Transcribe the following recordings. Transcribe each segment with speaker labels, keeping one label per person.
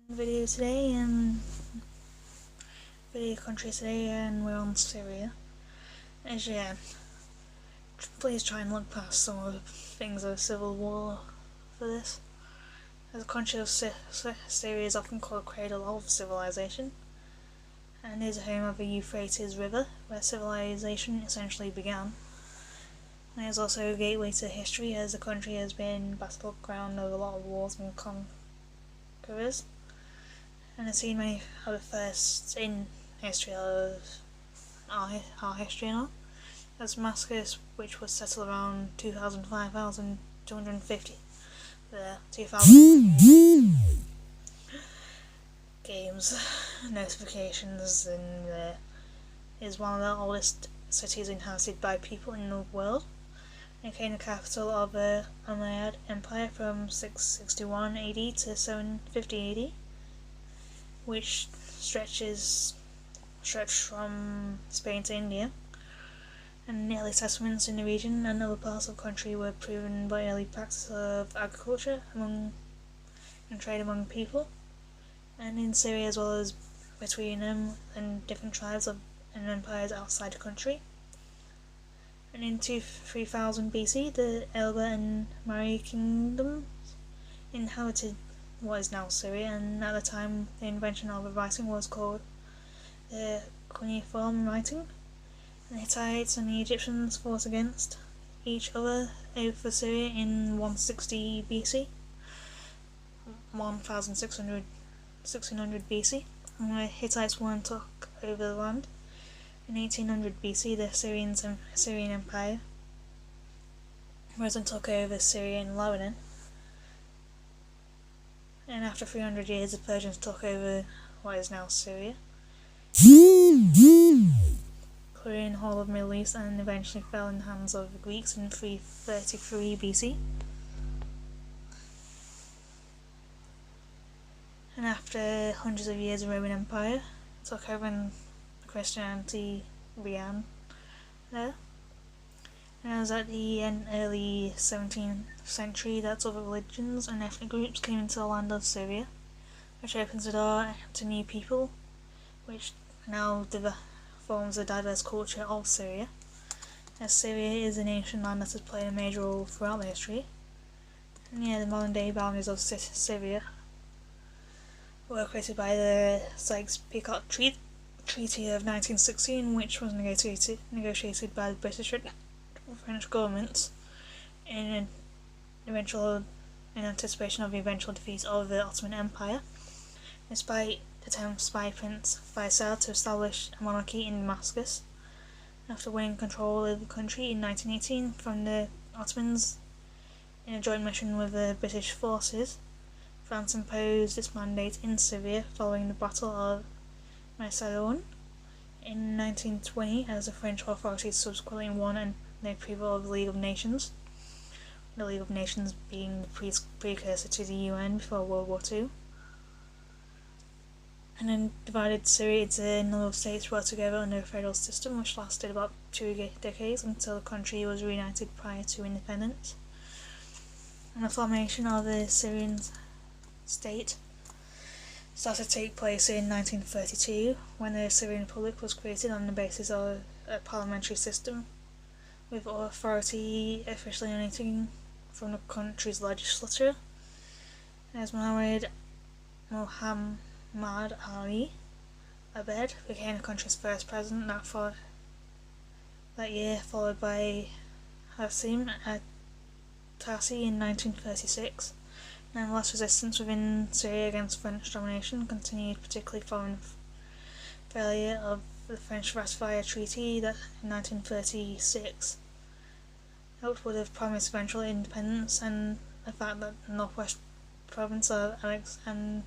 Speaker 1: Video today and video country today, and we're on Syria. As please try and look past some of the things of civil war for this. As a country of Syria is often called cradle of civilization, and is home of the Euphrates River, where civilization essentially began. And it is also a gateway to history, as the country has been battleground of a lot of wars and conquerors, and has seen many of the firsts in history of our history and all. As Damascus, which was settled around 5,250, the 2000 games notifications, and is one of the oldest cities inhabited by people in the world. It became the capital of the Umayyad Empire from 661 AD to 750 AD, which stretched from Spain to India, and the early settlements in the region and other parts of the country were proven by early practice of agriculture and trade among people, and in Syria as well as between them and different tribes and empires outside the country. And in 3000 BC, the Elba and Mari kingdoms inhabited what is now Syria, and at the time the invention of writing was called the cuneiform writing. The Hittites and the Egyptians fought against each other over Syria in 160 BC, 1600 BC, and the Hittites won and took over the land. In 1800 BC, the Syrian Empire rose and took over Syria and Lebanon, and after 300 years the Persians took over what is now Syria, clearing the whole of the Middle East, and eventually fell in the hands of the Greeks in 333 BC. And after hundreds of years the Roman Empire took over and Christianity began there. And it was at the early 17th century that other religions and ethnic groups came into the land of Syria, which opens the door to new people, which now forms the diverse culture of Syria, as Syria is an ancient land that has played a major role throughout the history. And the modern day boundaries of Syria were created by the Sykes-Picot Treaty of 1916, which was negotiated by the British and French governments in anticipation of the eventual defeat of the Ottoman Empire, despite attempts by Prince Faisal to establish a monarchy in Damascus. After winning control of the country in 1918 from the Ottomans in a joint mission with the British forces, France imposed its mandate in Syria following the Battle of Macedon in 1920, as the French authorities subsequently won and the approval of the League of Nations, the League of Nations being the precursor to the UN before World War II, and then divided Syria into a number of states brought together under a federal system, which lasted about 2 decades until the country was reunited prior to independence. And the formation of the Syrian state started to take place in 1932, when the Syrian Republic was created on the basis of a parliamentary system, with authority officially emanating from the country's legislature. As Mohammed Ali Abed became the country's first president that year, followed by Hassim Atassi in 1936. Nonetheless, resistance within Syria against French domination continued, particularly following the failure of the French to ratify a treaty that in 1936 would have promised eventual independence, and the fact that the northwest province of Alexandria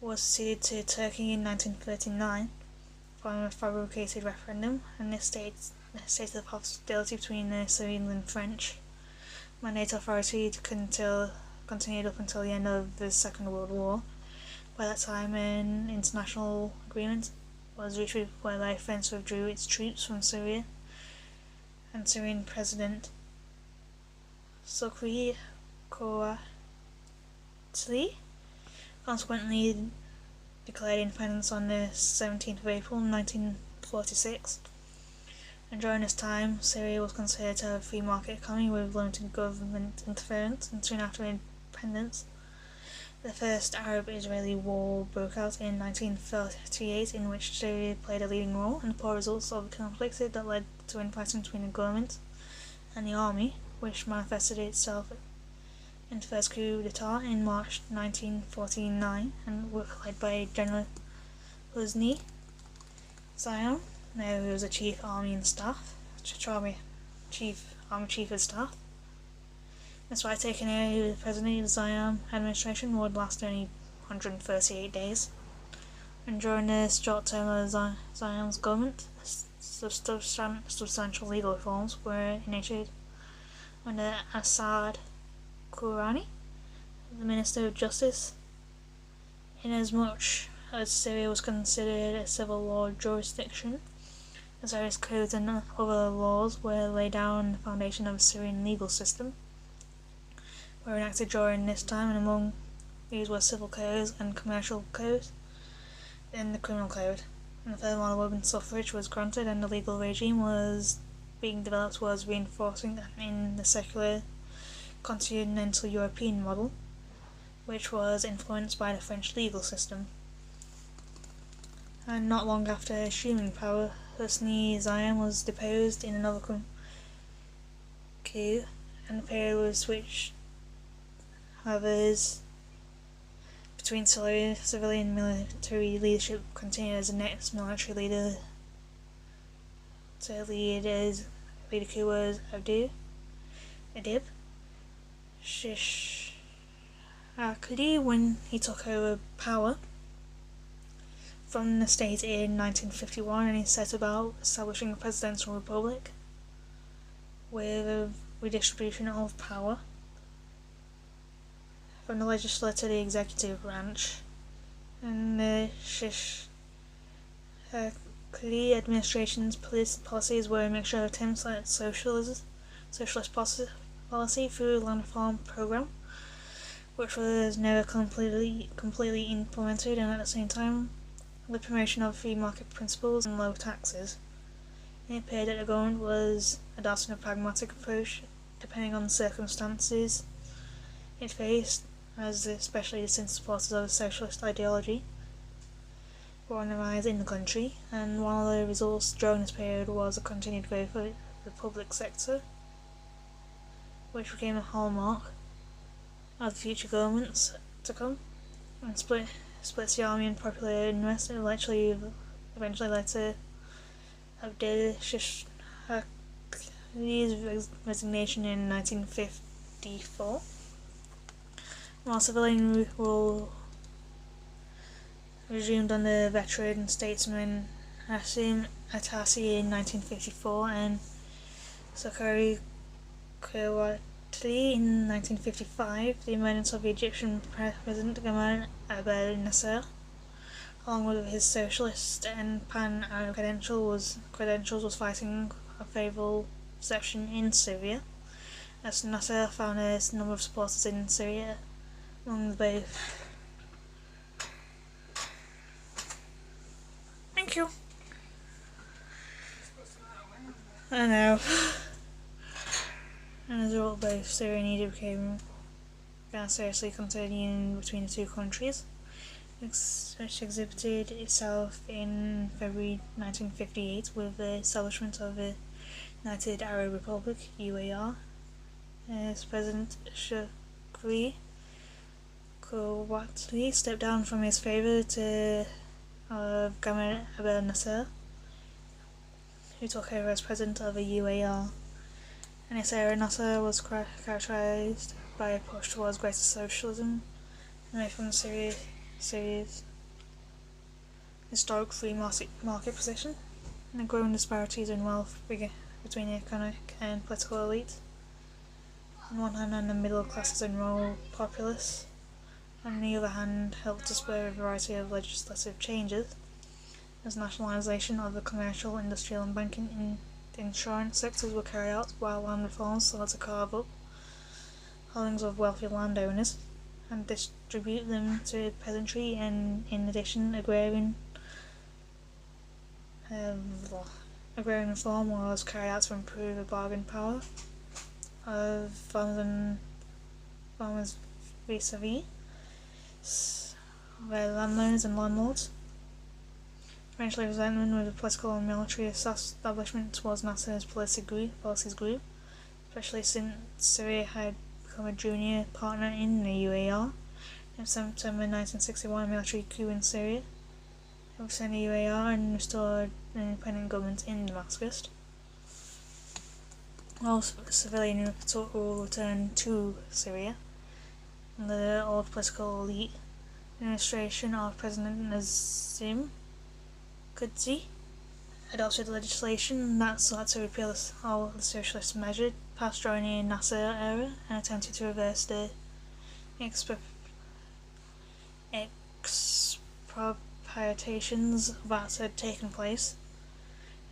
Speaker 1: was ceded to Turkey in 1939 following a fabricated referendum, and this stated the hostility between the Syrians and French mandate authority continued up until the end of the Second World War. By that time, an international agreement was reached whereby France withdrew its troops from Syria, and Syrian President Sukri Kouatli consequently declared independence on the 17th of April 1946. And during this time, Syria was considered to have a free market economy with limited government interference, and soon after independence, the First Arab-Israeli War broke out in 1938, in which Syria played a leading role, and the poor results of the conflict that led to infighting between the government and the army, which manifested itself in the first coup d'etat in March 1949, and were led by General Hosni Zion, who was a Chief Army of Staff. Despite taking over the President, the Zion administration would last only 138 days. And during the short term of Zion's government, substantial legal reforms were initiated under Assad Kourani, the Minister of Justice, inasmuch as Syria was considered a civil law jurisdiction. As various codes and other laws were laid down the foundation of the Syrian legal system, were enacted during this time, and among these were civil codes and commercial codes, and the criminal code. And furthermore, women's suffrage was granted, and the legal regime was being developed was reinforcing in the secular continental European model, which was influenced by the French legal system. And not long after assuming power, Hosni Zion was deposed in another coup, and the period was switched hovers between civilian and military leadership continued as the next military leader to lead the coup was Adib Shishakli when he took over power from the state in 1951, and he set about establishing a presidential republic with a redistribution of power from the legislature to the executive branch. And the Shishakli administration's policies were a mixture of attempts at socialist policy through the land reform program, which was never completely implemented, and at the same time the promotion of free market principles and low taxes. It appeared that the government was adopting a pragmatic approach depending on the circumstances it faced, as especially since supporters of socialist ideology were on the rise in the country, and one of the results during this period was a continued growth of the public sector, which became a hallmark of future governments to come, and splits the army and popular unrest, and eventually led to Abdel Shishakli's resignation in 1954. While civilian rule resumed under veteran statesman Hassim Atassi in 1954 and Sakari Kouatli in 1955, the emergence of the Egyptian President Gamal Abdel Nasser, along with his socialist and pan-Arab credentials, was fighting a favourable reception in Syria, as Nasser found a number of supporters in Syria among both. Thank you. I know. And as a result, both Syria and Egypt became seriously considered union between the two countries, which exhibited itself in February 1958 with the establishment of the United Arab Republic (UAR). As President Shukri Kouatli stepped down from his favour to Gamal Abdel Nasser, who took over as president of the UAR. In this era, Nasser was characterised by a push towards greater socialism, away from Syria's historic free market position, and the growing disparities in wealth between the economic and political elite on one hand and the middle classes and rural populace on the other hand helped to spur a variety of legislative changes, as nationalisation of the commercial, industrial and banking and insurance sectors were carried out, while land reforms sought to carve up holdings of wealthy landowners, and distribute them to peasantry, and in addition agrarian reform was carried out to improve the bargaining power of farmers vis-a-vis their landowners and landlords. Eventually, resentment with the political and military establishment towards Nasser's policies grew, especially since Syria had become a junior partner in the UAR. In September 1961, a military coup in Syria overthrew the UAR and restored an independent government in Damascus. While civilian rule returned to Syria, the old political elite administration of President Nazim Qudsi adopted legislation that sought to repeal all the socialist measures passed during the Nasser era and attempted to reverse the expropriations that had taken place,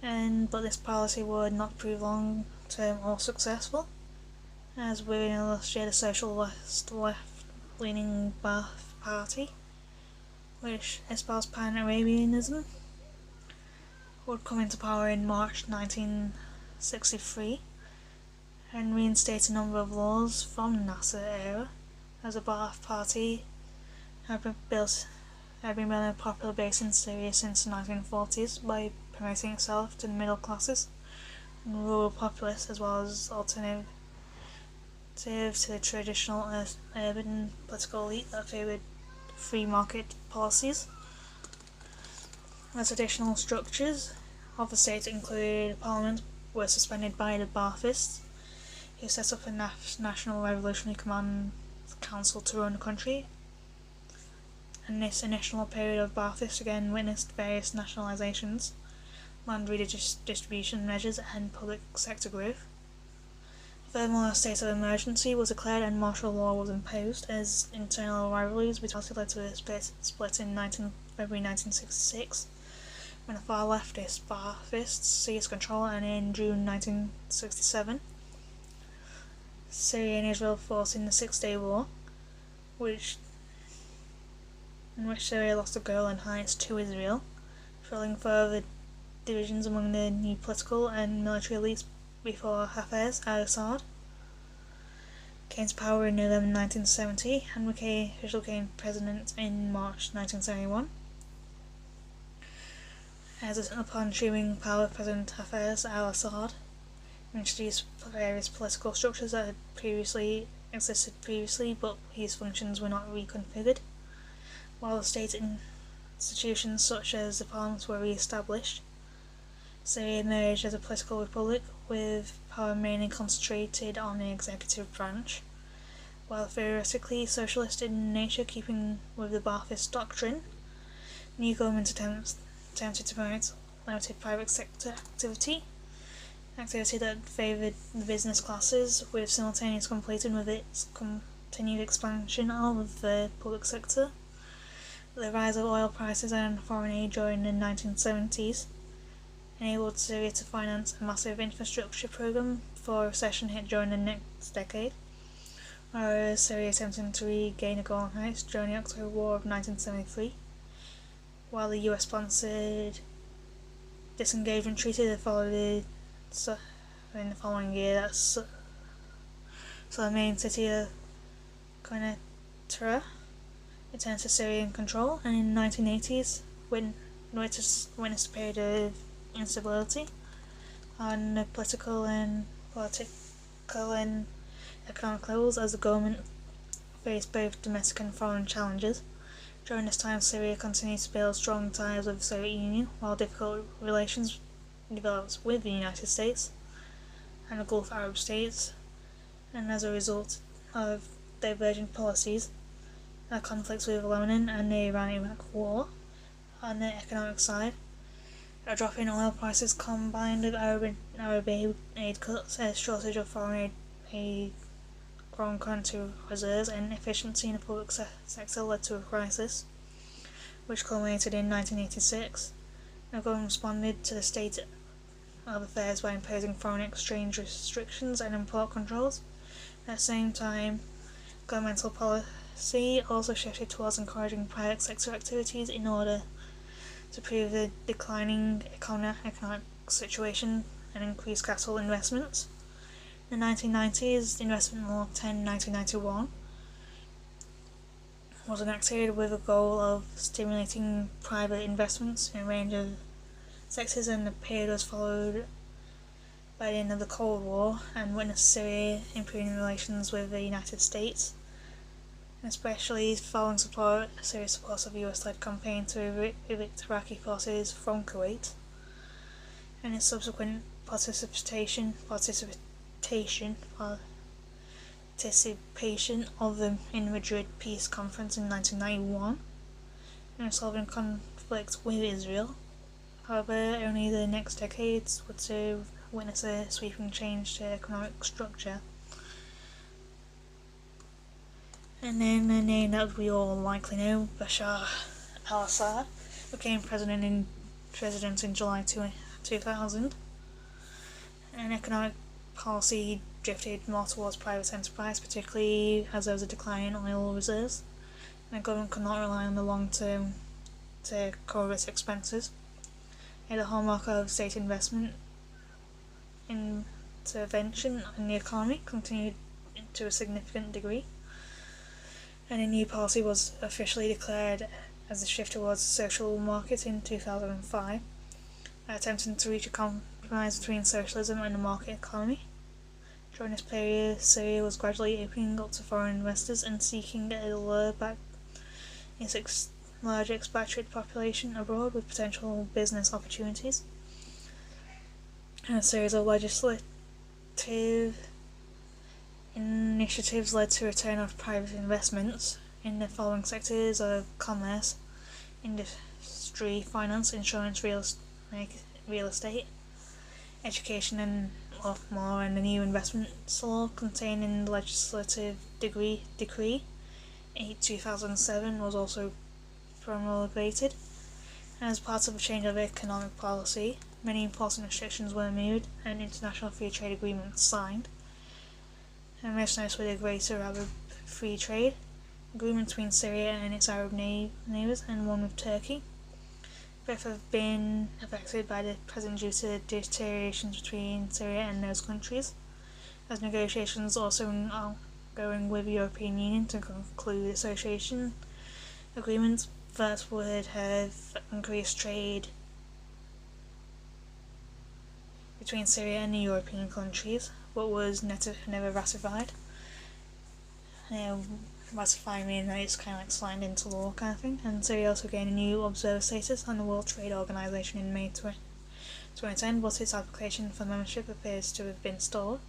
Speaker 1: but this policy would not prove long-term or successful, as within the last year the socialist left-leaning Ba'ath Party, which espoused Pan-Arabianism, would come into power in March 1963 and reinstate a number of laws from the Nasser era, as the Ba'ath Party had been building a popular base in Syria since the 1940s by promoting itself to the middle classes and rural populace, as well as alternative to the traditional urban political elite that favoured free market policies. The traditional structures of the state included parliament were suspended by the Baathists, who set up a National Revolutionary Command Council to run the country, and this initial period of Baathists again witnessed various nationalizations, land redistribution measures and public sector growth. Furthermore, a state of emergency was declared and martial law was imposed, as internal rivalries between led to a split in February 1966, when the far leftist Baathists seized control, and in June 1967, Syria and Israel fought in the Six-Day War, in which Syria lost the Golan Heights to Israel, fueling further divisions among the new political and military elites before Hafez al-Assad came to power in November 1970 and became president in March 1971. Upon achieving power, President Hafez al-Assad introduced various political structures that had existed previously, but whose functions were not reconfigured, while the state institutions such as the parliament were re-established. Syria emerged as a political republic, with power mainly concentrated on the executive branch. While theoretically socialist in nature, keeping with the Ba'athist doctrine, new government attempted to promote limited private sector activity that favoured the business classes, with simultaneous completing with its continued expansion of the public sector. The rise of oil prices and foreign aid during the 1970s enabled Syria to finance a massive infrastructure program before a recession hit during the next decade, whereas Syria attempted to regain the Golan Heights during the October War of 1973, while the US-sponsored disengagement treaty that followed in the following year saw the main city of Quneitra returned to Syrian control, and in the 1980s witnessed a period of instability on the political and economic levels, as the government faced both domestic and foreign challenges. During this time, Syria continued to build strong ties with the Soviet Union, while difficult relations developed with the United States and the Gulf Arab states, and as a result of divergent policies, conflicts with Lebanon and the Iran-Iraq War. On the economic side, a drop in oil prices combined with Arab aid cuts, a shortage of foreign aid, growing currency reserves, and inefficiency in the public sector led to a crisis, which culminated in 1986. The government responded to the state of affairs by imposing foreign exchange restrictions and import controls. At the same time, governmental policies policy also shifted towards encouraging private sector activities in order to improve the declining economic situation and increase capital investments. In the 1990s, the Investment Law 10/1991 was enacted with a goal of stimulating private investments in a range of sectors, and the period was followed by the end of the Cold War and witnessed Syria improving relations with the United States, and especially following Syria's support of the US-led campaign to evict Iraqi forces from Kuwait, and its subsequent participation of them in the Madrid Peace Conference in 1991 and resolving conflict with Israel. However, only the next decades would witness a sweeping change to economic structure. And then a name that we all likely know, Bashar al-Assad, became president in July 2000. And economic policy drifted more towards private enterprise, particularly as there was a decline in oil reserves, and the government could not rely on the long term to cover its expenses. The hallmark of state investment intervention in the economy continued to a significant degree, and a new policy was officially declared as a shift towards the social market in 2005, attempting to reach a compromise between socialism and the market economy. During this period, Syria was gradually opening up to foreign investors and seeking to lure back its large expatriate population abroad with potential business opportunities. And a series of legislative initiatives led to a return of private investments in the following sectors of commerce, industry, finance, insurance, real estate, education, and a lot more. And the new investments law contained in the legislative decree 8/2007 was also promulgated, and as part of a change of economic policy, many important restrictions were removed and international free trade agreements signed, and most notably the Greater Arab Free Trade Agreement between Syria and its Arab neighbours, and one with Turkey. Both have been affected by the present due to deteriorations between Syria and those countries, as negotiations also ongoing with the European Union to conclude association agreements that would have increased trade between Syria and the European countries, but was never ratified. Ratifying meaning that it's kind of like signed into law kind of thing. And Syria also gained a new observer status on the World Trade Organization in May 2010, but its application for membership appears to have been stalled.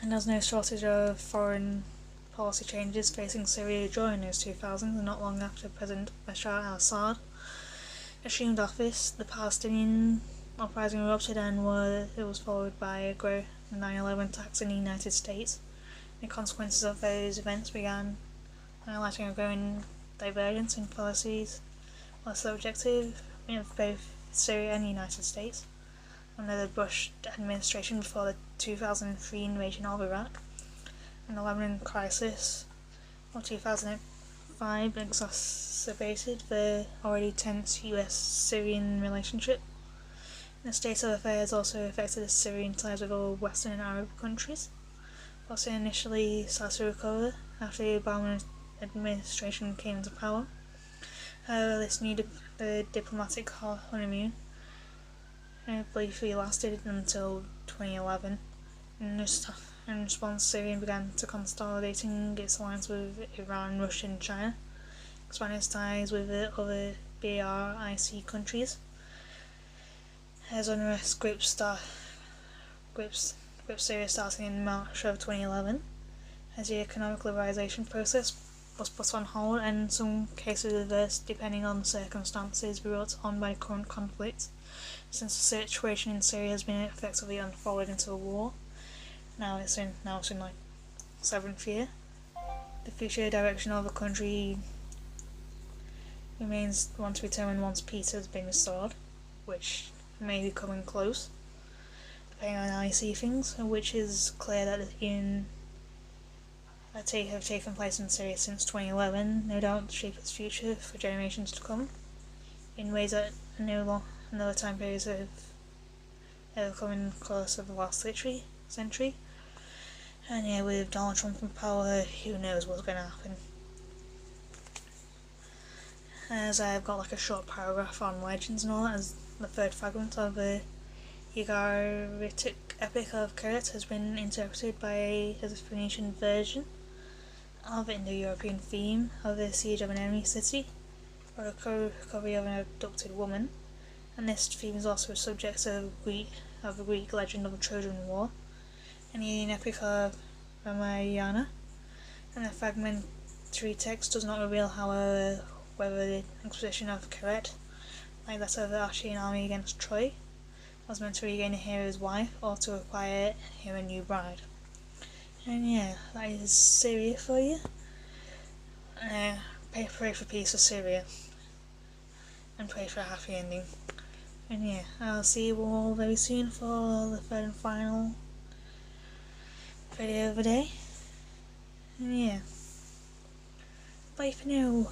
Speaker 1: And there's no shortage of foreign policy changes facing Syria during those 2000s, and not long after President Bashar al-Assad assumed office, the Palestinian uprising erupted, and it was followed by a 9/11 attacks in the United States. The consequences of those events began highlighting a growing divergence in policies was the objective of both Syria and the United States under the Bush administration before the 2003 invasion of Iraq, and the Lebanon crisis of 2005 exacerbated the already tense US-Syrian relationship. The state of affairs also affected the Syrian ties with all Western and Arab countries. Whilst it initially started to recover after the Obama administration came into power, this new diplomatic honeymoon briefly lasted until 2011. In response, Syria began to consolidating its alliance with Iran, Russia, and China, expanding its ties with the other BRIC countries. As unrest gripped Syria starting in March of 2011, as the economic liberalisation process was put on hold and in some cases reversed depending on the circumstances brought on by current conflict, since the situation in Syria has been effectively unfolded into a war. Now it's in like 7th year. The future direction of the country remains one to be determined once peace has been restored, which may be coming close, depending on how you see things, which is clear that in that have taken place in Syria since 2011 no doubt shape its future for generations to come in ways that no other time periods have ever come in the course of the last century. And yeah, with Donald Trump in power, who knows what's going to happen. As I've got like a short paragraph on legends and all that, as the third fragment of the Ugaritic epic of Keret has been interpreted by a Phoenician version of the Indo-European theme of the siege of an enemy city, or a recovery of an abducted woman, and this theme is also a subject of the Greek legend of the Trojan War, and the Indian epic of Ramayana, and the fragmentary text does not reveal, however, whether the exposition of Keret, like that of the Achaean army against Troy, was meant to regain a hero's wife or to acquire him a new bride. And yeah, that is Syria for you. Pray for peace for Syria, and pray for a happy ending. And yeah, I'll see you all very soon for the third and final video of the day. And yeah, bye for now.